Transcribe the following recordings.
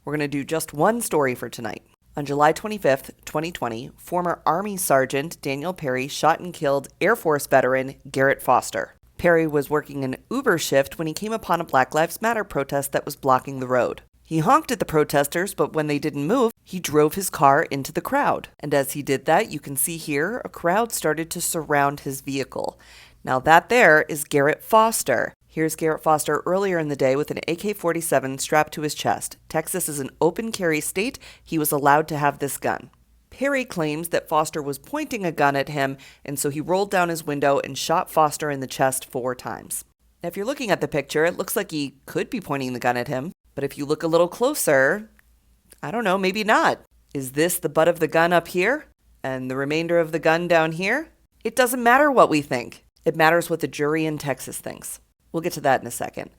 We're going to do just one story for tonight. On July 25th, 2020, former Army Sergeant Daniel Perry shot and killed Air Force veteran Garrett Foster. Perry was working an Uber shift when he came upon a Black Lives Matter protest that was blocking the road. He honked at the protesters, but when they didn't move, he drove his car into the crowd. And as he did that, you can see here, a crowd started to surround his vehicle. Now that there is Garrett Foster. Here's Garrett Foster earlier in the day with an AK-47 strapped to his chest. Texas is an open carry state. He was allowed to have this gun. Perry claims that Foster was pointing a gun at him, and so he rolled down his window and shot Foster in the chest 4 times. Now, if you're looking at the picture, it looks like he could be pointing the gun at him. But if you look a little closer, I don't know, maybe not. Is this the butt of the gun up here and the remainder of the gun down here? It doesn't matter what we think. It matters what the jury in Texas thinks. We'll get to that in a second.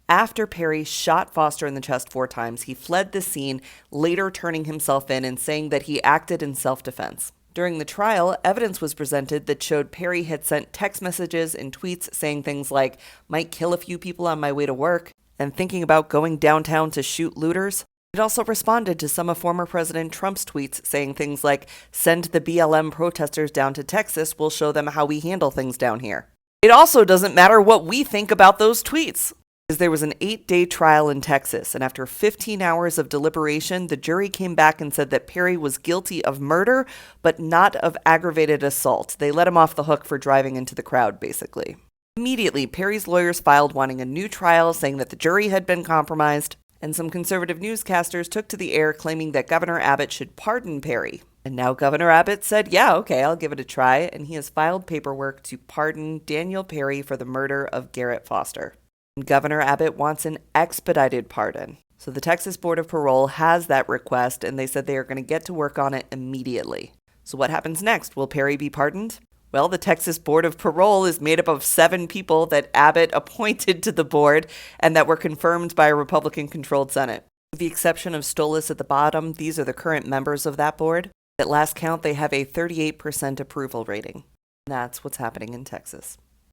After Perry shot Foster in the chest 4 times, he fled the scene, later turning himself in and saying that he acted in self-defense. During the trial, evidence was presented that showed Perry had sent text messages and tweets saying things like, "Might kill a few people on my way to work," and thinking about going downtown to shoot looters. It also responded to some of former President Trump's tweets saying things like, "Send the BLM protesters down to Texas, we'll show them how we handle things down here." It also doesn't matter what we think about those tweets, because there was an 8-day trial in Texas, and after 15 hours of deliberation, the jury came back and said that Perry was guilty of murder, but not of aggravated assault. They let him off the hook for driving into the crowd, basically. Immediately, Perry's lawyers filed wanting a new trial, saying that the jury had been compromised, and some conservative newscasters took to the air claiming that Governor Abbott should pardon Perry. And now Governor Abbott said, yeah, okay, I'll give it a try, and he has filed paperwork to pardon Daniel Perry for the murder of Garrett Foster. And Governor Abbott wants an expedited pardon. So the Texas Board of Parole has that request, and they said they are going to get to work on it immediately. So what happens next? Will Perry be pardoned? Well, the Texas Board of Parole is made up of 7 people that Abbott appointed to the board and that were confirmed by a Republican-controlled Senate. With the exception of Stolas at the bottom, these are the current members of that board. At last count, they have a 38% approval rating. That's what's happening in Texas.